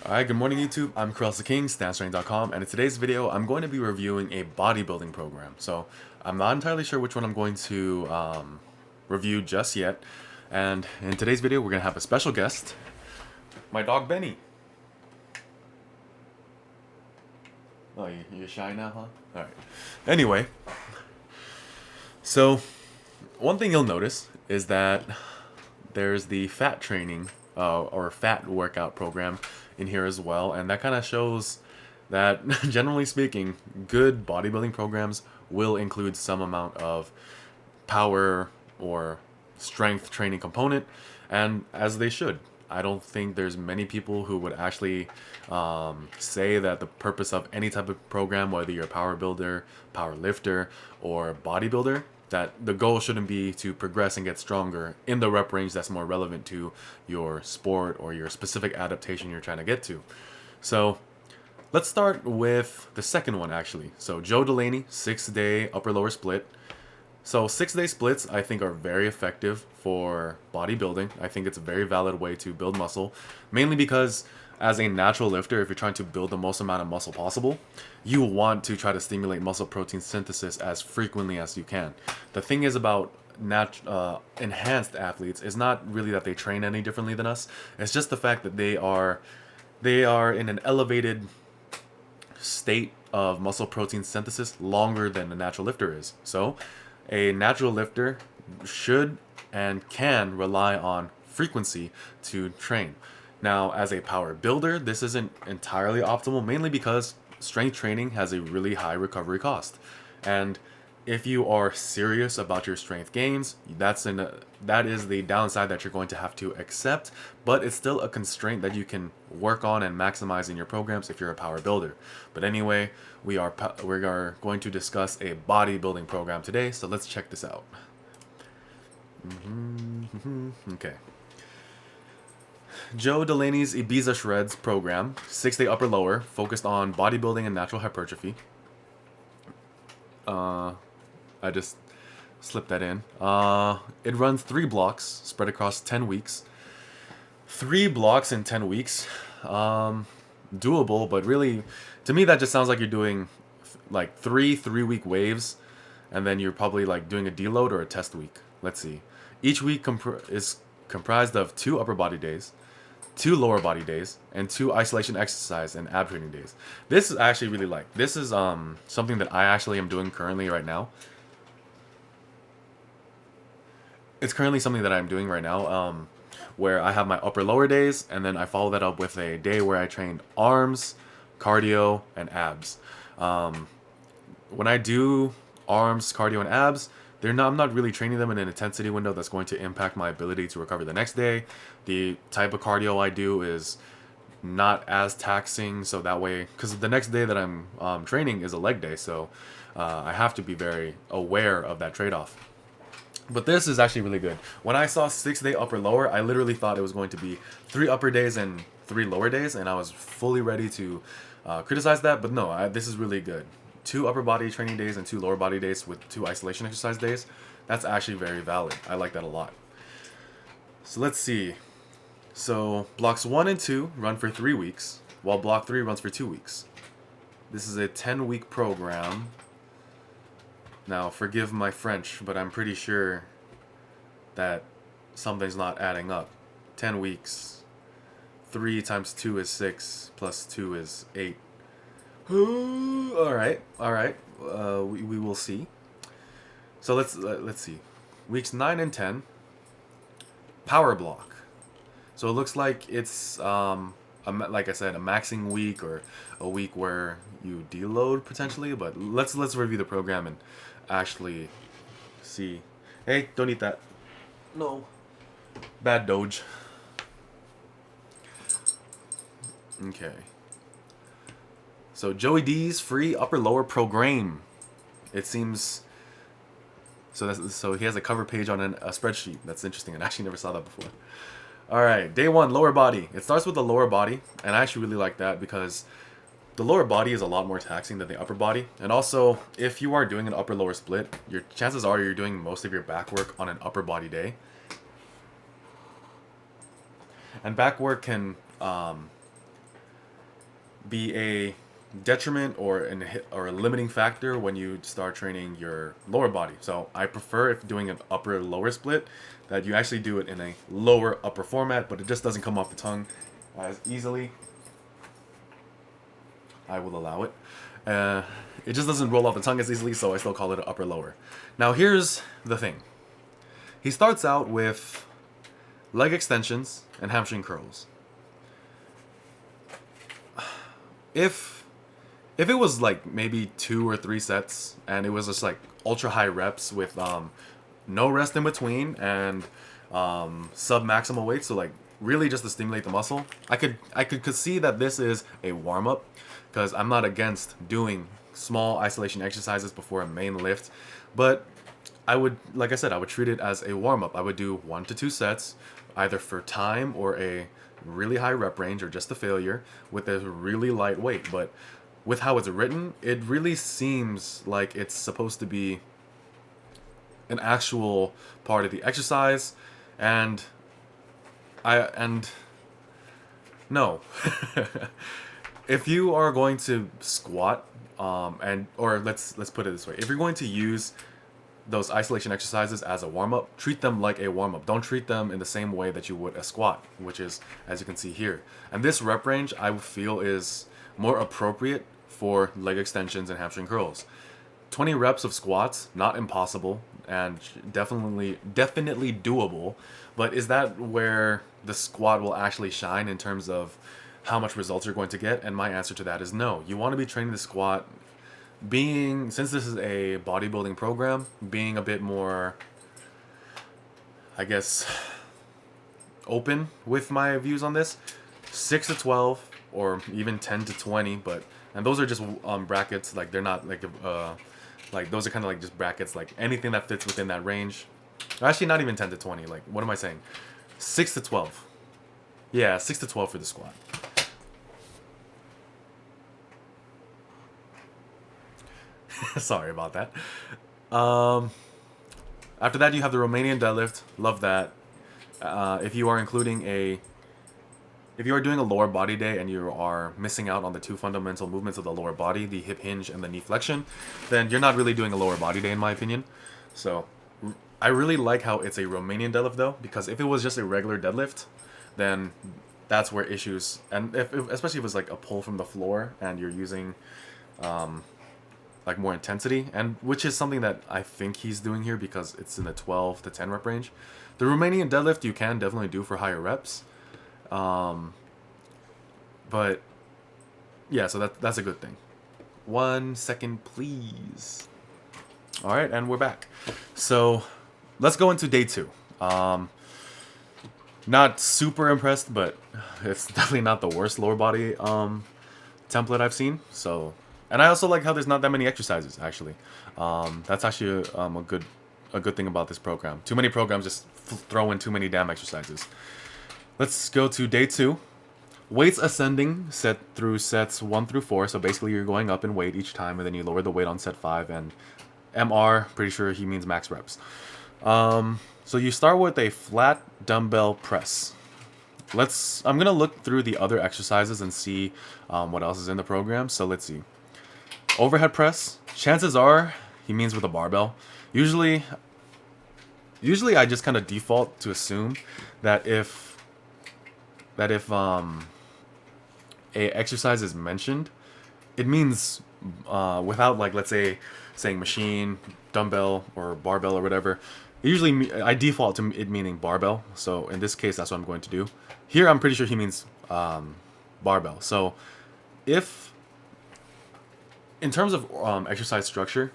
Alright, good morning YouTube. I'm Krell the King, StansTraining.com, and in today's video, I'm going to be reviewing a bodybuilding program. So, I'm not entirely sure which one I'm going to review just yet. And in today's video, we're going to have a special guest, my dog Benny. Oh, you're shy now, huh? Alright. Anyway, so one thing you'll notice is that there's the fat training or fat workout program in here as well, and that kind of shows that generally speaking, good bodybuilding programs will include some amount of power or strength training component, and as they should. I don't think there's many people who would actually say that the purpose of any type of program, whether you're a power builder, power lifter, or bodybuilder, that the goal shouldn't be to progress and get stronger in the rep range that's more relevant to your sport or your specific adaptation you're trying to get to. So let's start with the second one actually. So Joe Delaney, 6-day upper lower split. So 6-day splits I think are very effective for bodybuilding. I think it's a very valid way to build muscle, mainly because as a natural lifter, if you're trying to build the most amount of muscle possible, you want to try to stimulate muscle protein synthesis as frequently as you can. The thing is about enhanced athletes is not really that they train any differently than us. It's just the fact that they are in an elevated state of muscle protein synthesis longer than a natural lifter is. So a natural lifter should and can rely on frequency to train. Now, as a power builder, this isn't entirely optimal, mainly because strength training has a really high recovery cost. And if you are serious about your strength gains, that is the downside that you're going to have to accept, but it's still a constraint that you can work on and maximize in your programs if you're a power builder. But anyway, we are going to discuss a bodybuilding program today, so let's check this out. Okay. Joe Delaney's Ibiza Shreds program, 6-day upper lower, focused on bodybuilding and natural hypertrophy. I just slipped that in. It runs 3 blocks spread across 10 weeks. 3 blocks in 10 weeks. Doable, but really, to me, that just sounds like you're doing like 3 3-week waves, and then you're probably like doing a deload or a test week. Let's see. Each week is comprised of 2 upper body days, 2 lower body days, and 2 isolation exercise and ab training days. This is actually really like. This is something that I actually am doing currently right now. It's currently something that I'm doing right now, where I have my upper lower days, and then I follow that up with a day where I train arms, cardio, and abs. When I do arms, cardio, and abs, I'm not really training them in an intensity window that's going to impact my ability to recover the next day. The type of cardio I do is not as taxing, so that way, because the next day that I'm training is a leg day, so I have to be very aware of that trade-off. But this is actually really good. When I saw 6-day upper lower, I literally thought it was going to be 3 upper days and 3 lower days, and I was fully ready to criticize that, but no, this is really good. 2 upper body training days and 2 lower body days with 2 isolation exercise days. That's actually very valid. I like that a lot. So let's see. So blocks 1 and 2 run for 3 weeks, while block 3 runs for 2 weeks. This is a 10-week program. Now, forgive my French, but I'm pretty sure that something's not adding up. 10 weeks. 3 times 2 is 6, plus 2 is 8. Alright. We will see. So let's see. Weeks 9 and 10. Power block. So it looks like it's like I said, a maxing week or a week where you deload potentially. But let's review the program and actually see. Hey, don't eat that. No. Bad Doge. Okay. So Joey D's free upper lower program. It seems. So he has a cover page on a spreadsheet. That's interesting. I actually never saw that before. All right, day 1, lower body. It starts with the lower body, and I actually really like that because the lower body is a lot more taxing than the upper body. And also, if you are doing an upper lower split, your chances are you're doing most of your back work on an upper body day. And back work can be a detriment or a limiting factor when you start training your lower body. So I prefer, if doing an upper lower split, that you actually do it in a lower upper format, but it just doesn't come off the tongue as easily. I will allow it. It just doesn't roll off the tongue as easily, so I still call it an upper lower. Now here's the thing. He starts out with leg extensions and hamstring curls. If it was like maybe 2 or 3 sets and it was just like ultra high reps with no rest in between and sub maximal weight, so like really just to stimulate the muscle, I could see that this is a warm up, because I'm not against doing small isolation exercises before a main lift, but I would, like I said, I would treat it as a warm up. I would do 1 to 2 sets, either for time or a really high rep range or just a failure with a really light weight. But with how it's written, it really seems like it's supposed to be an actual part of the exercise, and no. If you are going to squat, or let's put it this way, if you're going to use those isolation exercises as a warm-up, treat them like a warm-up. Don't treat them in the same way that you would a squat, which is, as you can see here. And this rep range, I feel, is more appropriate for leg extensions and hamstring curls. 20 reps of squats, not impossible, and definitely doable, but is that where the squat will actually shine in terms of how much results you're going to get? And my answer to that is no. You want to be training the squat, since this is a bodybuilding program, being a bit more, I guess, open with my views on this. 6 to 12 or even 10 to 20, and those are just brackets, like they're not like those are kind of like just brackets, like anything that fits within that range. Actually, not even 10 to 20, like what am I saying? 6 to 12. Yeah, 6 to 12 for the squat. Sorry about that. After that, you have the Romanian deadlift. Love that. If you are doing a lower body day and you are missing out on the 2 fundamental movements of the lower body, the hip hinge and the knee flexion, then you're not really doing a lower body day, in my opinion. So I really like how it's a Romanian deadlift, though, because if it was just a regular deadlift, then that's where issues, and especially if it's like a pull from the floor and you're using like more intensity, and which is something that I think he's doing here because it's in the 12 to 10 rep range. The Romanian deadlift you can definitely do for higher reps, but yeah, so that's a good thing. 1 second, please. All right, and we're back. So let's go into day 2. Not super impressed, but it's definitely not the worst lower body template I've seen. So, and I also like how there's not that many exercises, actually. That's actually a good thing about this program. Too many programs just throw in too many damn exercises. Let's go to day 2. Weights ascending, set through sets 1 through 4. So basically you're going up in weight each time, and then you lower the weight on set 5. And MR, pretty sure he means max reps. So you start with a flat dumbbell press. I'm going to look through the other exercises and see what else is in the program. So let's see. Overhead press. Chances are he means with a barbell. Usually I just kind of default to assume that if a exercise is mentioned, it means without, like, let's say saying machine, dumbbell, or barbell or whatever. Usually I default to it meaning barbell, so in this case that's what I'm going to do. Here I'm pretty sure he means barbell. So if, in terms of exercise structure,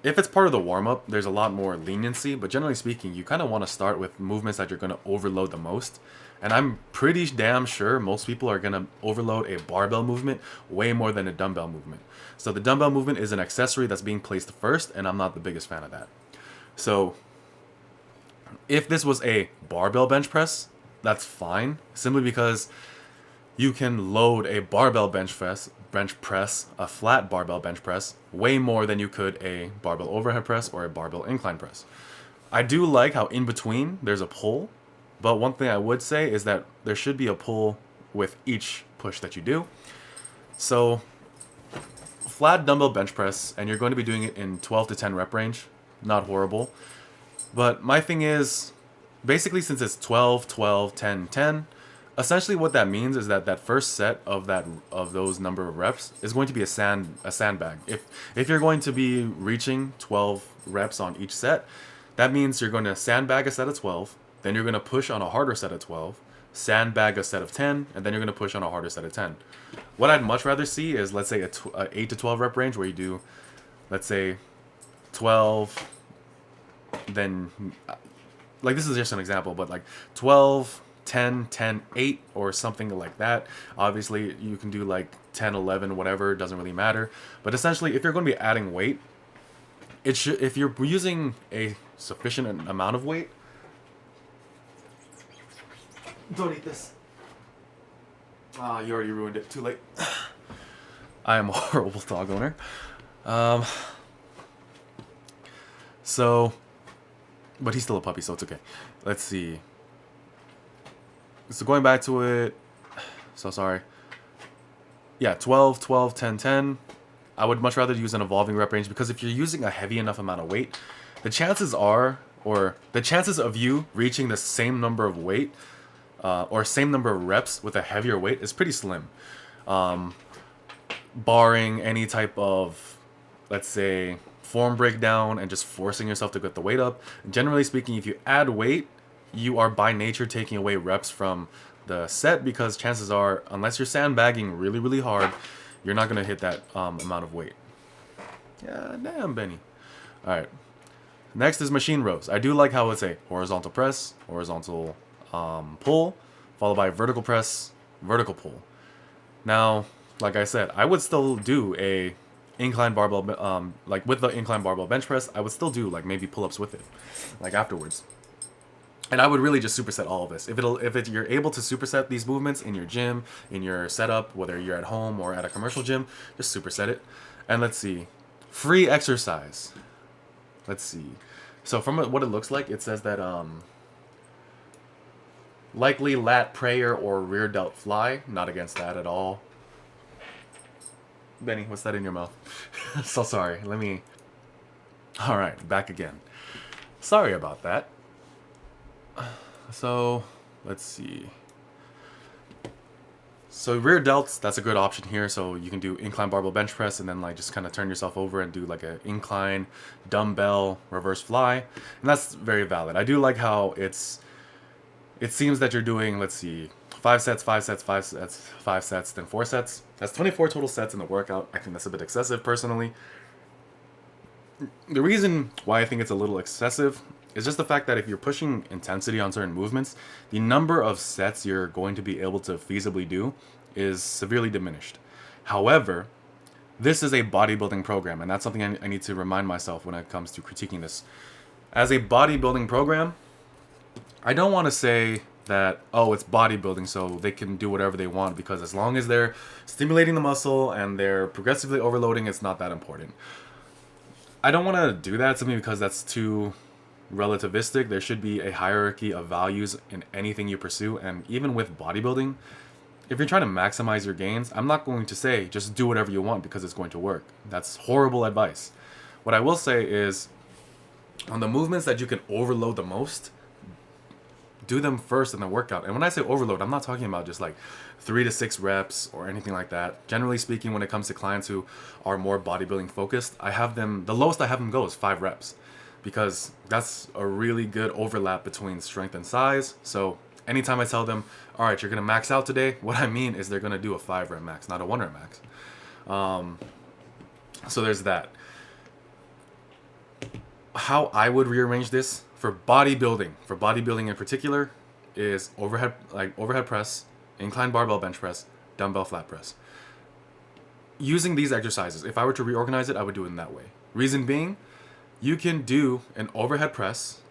if it's part of the warm-up, there's a lot more leniency, but generally speaking, you kind of want to start with movements that you're going to overload the most. And I'm pretty damn sure most people are going to overload a barbell movement way more than a dumbbell movement. So the dumbbell movement is an accessory that's being placed first, and I'm not the biggest fan of that. So if this was a barbell bench press, that's fine, simply because you can load a barbell bench press, a flat barbell bench press, way more than you could a barbell overhead press or a barbell incline press. I do like how in between there's a pull, but one thing I would say is that there should be a pull with each push that you do. So flat dumbbell bench press, and you're going to be doing it in 12 to 10 rep range. Not horrible. But my thing is, basically since it's 12, 12, 10, 10, essentially what that means is that that first set of those number of reps is going to be a sandbag. If you're going to be reaching 12 reps on each set, that means you're going to sandbag a set of 12, then you're going to push on a harder set of 12, sandbag a set of 10, and then you're going to push on a harder set of 10. What I'd much rather see is, let's say, a 8 to 12 rep range where you do, let's say, 12, then, like, this is just an example, but like 12, 10, 10, 8, or something like that. Obviously, you can do like 10, 11, whatever, it doesn't really matter. But essentially, if you're going to be adding weight, if you're using a sufficient amount of weight, don't eat this. Ah, you already ruined it. Too late. I am a horrible dog owner. But he's still a puppy, so it's okay. Let's see. So going back to it, so sorry. Yeah, 12, 12, 10, 10. I would much rather use an evolving rep range, because if you're using a heavy enough amount of weight, the chances of you reaching the same number of weight or same number of reps with a heavier weight is pretty slim. Barring any type of, let's say, form breakdown and just forcing yourself to get the weight up. Generally speaking, if you add weight, you are by nature taking away reps from the set, because chances are, unless you're sandbagging really, really hard, you're not going to hit that amount of weight. Yeah, damn, Benny. All right. Next is machine rows. I do like how it's a horizontal press, horizontal pull, followed by vertical press, vertical pull. Now, like I said, I would still do a incline barbell, like with the incline barbell bench press, I would still do like maybe pull-ups with it, like afterwards. And I would really just superset all of this. If you're able to superset these movements in your gym, in your setup, whether you're at home or at a commercial gym, just superset it. And let's see, free exercise. Let's see. So from what it looks like, it says that likely lat prayer or rear delt fly. Not against that at all. Benny, what's that in your mouth? So sorry. All right, back again. Sorry about that. So, let's see. So rear delts, that's a good option here. So you can do incline barbell bench press and then like just kind of turn yourself over and do like an incline dumbbell reverse fly. And that's very valid. I do like how it seems that you're doing, let's see, 5 sets, 5 sets, 5 sets, 5 sets, then 4 sets. That's 24 total sets in the workout. I think that's a bit excessive personally. The reason why I think it's a little excessive is just the fact that if you're pushing intensity on certain movements, the number of sets you're going to be able to feasibly do is severely diminished. However, this is a bodybuilding program, and that's something I need to remind myself when it comes to critiquing this. As a bodybuilding program, I don't want to say that, oh, it's bodybuilding, so they can do whatever they want, because as long as they're stimulating the muscle and they're progressively overloading, it's not that important. I don't want to do that simply because that's too relativistic. There should be a hierarchy of values in anything you pursue, and even with bodybuilding, if you're trying to maximize your gains, I'm not going to say just do whatever you want because it's going to work. That's horrible advice. What I will say is, on the movements that you can overload the most, do them first in the workout. And when I say overload, I'm not talking about just like 3 to 6 reps or anything like that. Generally speaking, when it comes to clients who are more bodybuilding focused, the lowest I have them go is 5 reps, because that's a really good overlap between strength and size. So anytime I tell them, all right, you're going to max out today, what I mean is they're going to do a 5 rep max, not a 1 rep max. So there's that. How I would rearrange this for bodybuilding in particular, is overhead press, incline barbell bench press, dumbbell flat press. Using these exercises, if I were to reorganize it, I would do it in that way. Reason being, you can do an overhead press,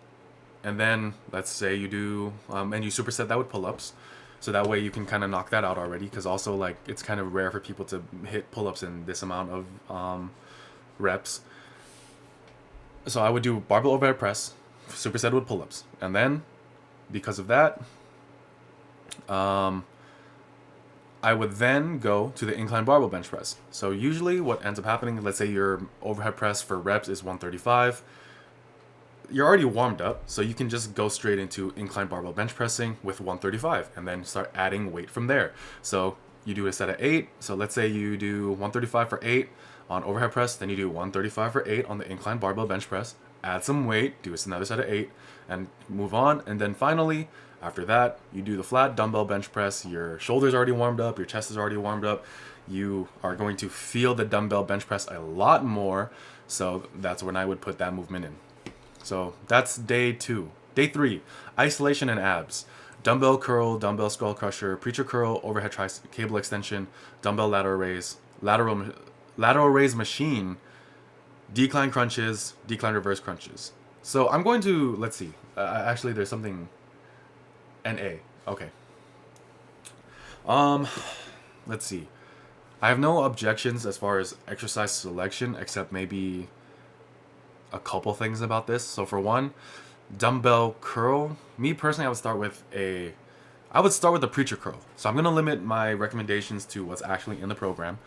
and then let's say you do, and you superset that with pull-ups. So that way you can kind of knock that out already, because also like it's kind of rare for people to hit pull-ups in this amount of reps. So I would do barbell overhead press, superset with pull-ups, and then because of that, I would then go to the incline barbell bench press. So usually what ends up happening, let's say your overhead press for reps is 135. You're already warmed up, so you can just go straight into incline barbell bench pressing with 135 and then start adding weight from there. So you do a set of 8. So let's say you do 135 for 8 on overhead press, then you do 135 for 8 on the incline barbell bench press, add some weight, do another set of 8, and move on. And then finally, after that, you do the flat dumbbell bench press. Your shoulders already warmed up, your chest is already warmed up. You are going to feel the dumbbell bench press a lot more. So that's when I would put that movement in. So that's day 2. Day 3, isolation and abs. Dumbbell curl, dumbbell skull crusher, preacher curl, overhead cable extension, dumbbell lateral raise, lateral raise machine, decline crunches, decline reverse crunches. So I'm going to, let's see. Actually, there's something. NA. Okay. Let's see. I have no objections as far as exercise selection, except maybe a couple things about this. So for one, dumbbell curl. Me personally, I would start with the preacher curl. So I'm gonna limit my recommendations to what's actually in the program.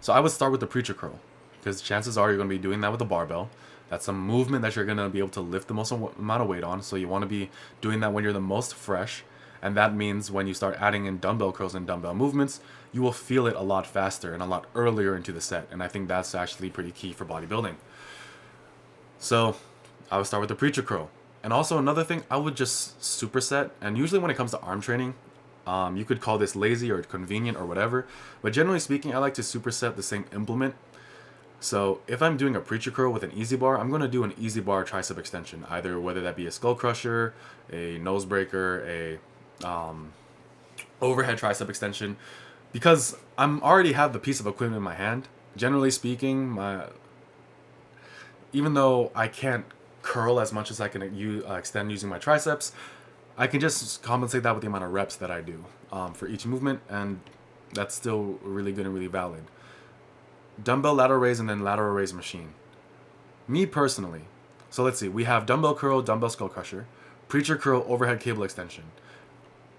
So I would start with the preacher curl, because chances are you're gonna be doing that with a barbell. That's a movement that you're going to be able to lift the most amount of weight on. So you want to be doing that when you're the most fresh. And that means when you start adding in dumbbell curls and dumbbell movements, you will feel it a lot faster and a lot earlier into the set. And I think that's actually pretty key for bodybuilding. So I would start with the preacher curl. And also another thing, I would just superset. And usually when it comes to arm training, you could call this lazy or convenient or whatever. But generally speaking, I like to superset the same implement. So if I'm doing a preacher curl with an easy bar, I'm going to do an easy bar tricep extension, either whether that be a skull crusher, a nose breaker, a overhead tricep extension, because I'm already have the piece of equipment in my hand. Generally speaking, even though I can't curl as much as I can extend using my triceps, I can just compensate that with the amount of reps that I do for each movement, and that's still really good and really valid. Dumbbell lateral raise and then lateral raise machine. Me personally, so let's see, we have dumbbell curl, dumbbell skull crusher, preacher curl, overhead cable extension.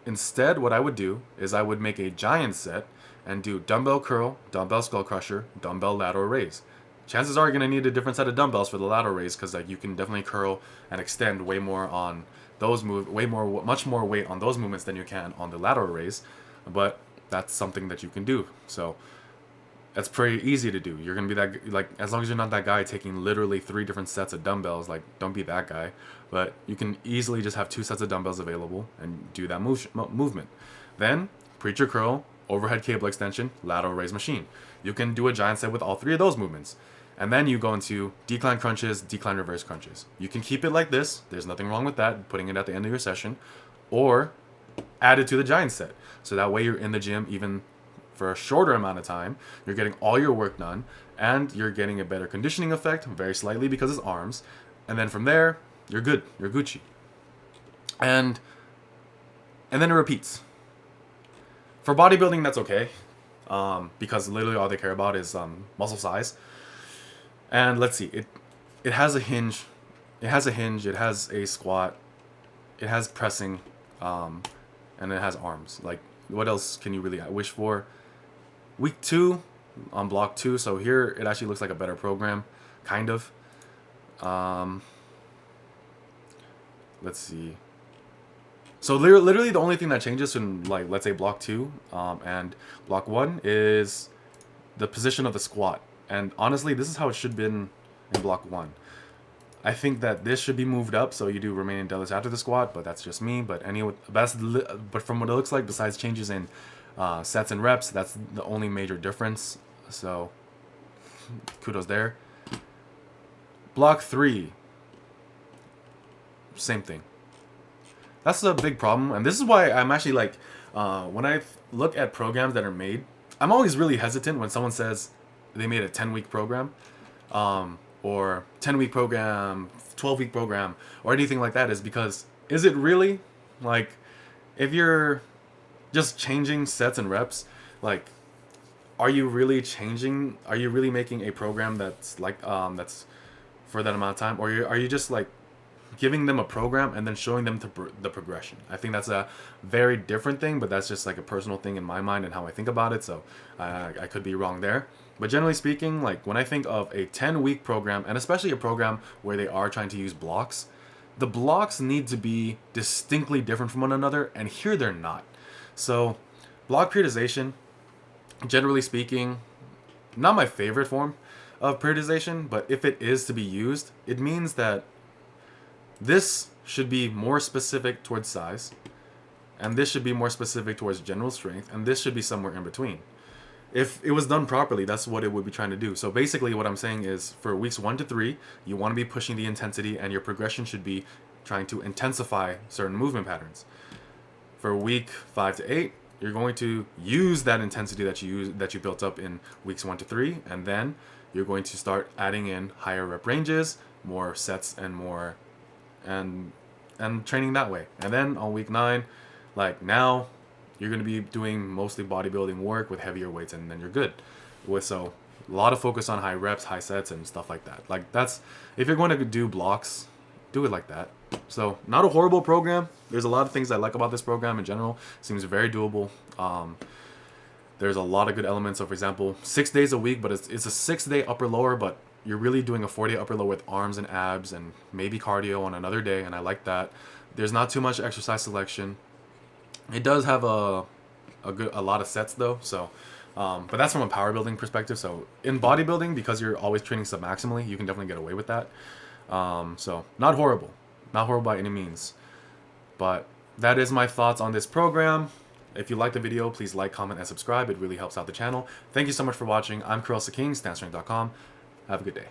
Instead, what I would do is I would make a giant set and do dumbbell curl, dumbbell skull crusher, dumbbell lateral raise. Chances are you're going to need a different set of dumbbells for the lateral raise, because you can definitely curl and extend way more on those much more weight on those movements than you can on the lateral raise. But that's something that you can do. So that's pretty easy to do. You're gonna be that, as long as you're not that guy taking literally 3 different sets of dumbbells, don't be that guy. But you can easily just have 2 sets of dumbbells available and do that movement. Then preacher curl, overhead cable extension, lateral raise machine. You can do a giant set with all 3 of those movements. And then you go into decline crunches, decline reverse crunches. You can keep it like this. There's nothing wrong with that, putting it at the end of your session, or add it to the giant set. So that way you're in the gym even for a shorter amount of time, you're getting all your work done, and you're getting a better conditioning effect, very slightly because it's arms, and then from there, you're good, you're Gucci. And then it repeats. For bodybuilding, that's okay, because literally all they care about is muscle size. And let's see, it has a hinge, it has a squat, it has pressing, and it has arms. What else can you really wish for? Week 2 on block 2. So here it actually looks like a better program, kind of. Let's see. So literally the only thing that changes in let's say block 2 and block 1 is the position of the squat. And honestly, this is how it should have been in block 1. I think that this should be moved up so you do remaining deadlifts after the squat, but that's just me. But from what it looks like, besides changes in sets and reps, that's the only major difference. So kudos there. Block 3, same thing. That's a big problem, and this is why I'm actually when I look at programs that are made, I'm always really hesitant when someone says they made a 10-week program. Or 10-week program, 12-week program, or anything like that, is because, is it really? If you're just changing sets and reps, are you really making a program that's that's for that amount of time? Or are you just giving them a program and then showing them the progression. I think that's a very different thing, but that's just like a personal thing in my mind and how I think about it. So I could be wrong there. But generally speaking, like when I think of a 10-week program, and especially a program where they are trying to use blocks, the blocks need to be distinctly different from one another, and here they're not. So block periodization, generally speaking, not my favorite form of periodization, but if it is to be used, it means that this should be more specific towards size, and this should be more specific towards general strength, and this should be somewhere in between. If it was done properly, that's what it would be trying to do. So basically what I'm saying is for weeks 1 to 3, you want to be pushing the intensity, and your progression should be trying to intensify certain movement patterns. For week 5 to 8, you're going to use that intensity that you built up in weeks 1 to 3, and then you're going to start adding in higher rep ranges, more sets, and more and training that way. And then on week 9, like now, you're going to be doing mostly bodybuilding work with heavier weights, and then you're good. So a lot of focus on high reps, high sets, and stuff like that. Like that's, if you're going to do blocks, do it like that. So not a horrible program. There's a lot of things I like about this program in general. It seems very doable. There's a lot of good elements. So for example, 6 days a week, but it's a 6-day upper lower, but you're really doing a 4-day upper lower with arms and abs and maybe cardio on another day, and I like that. There's not too much exercise selection. It does have a lot of sets though, so but that's from a power building perspective. So in bodybuilding, because you're always training submaximally, you can definitely get away with that. So not horrible by any means, but that is my thoughts on this program. If you like the video, please like, comment, and subscribe. It really helps out the channel. Thank you so much for watching. I'm Kurelsa King, StanStrength.com. Have a good day.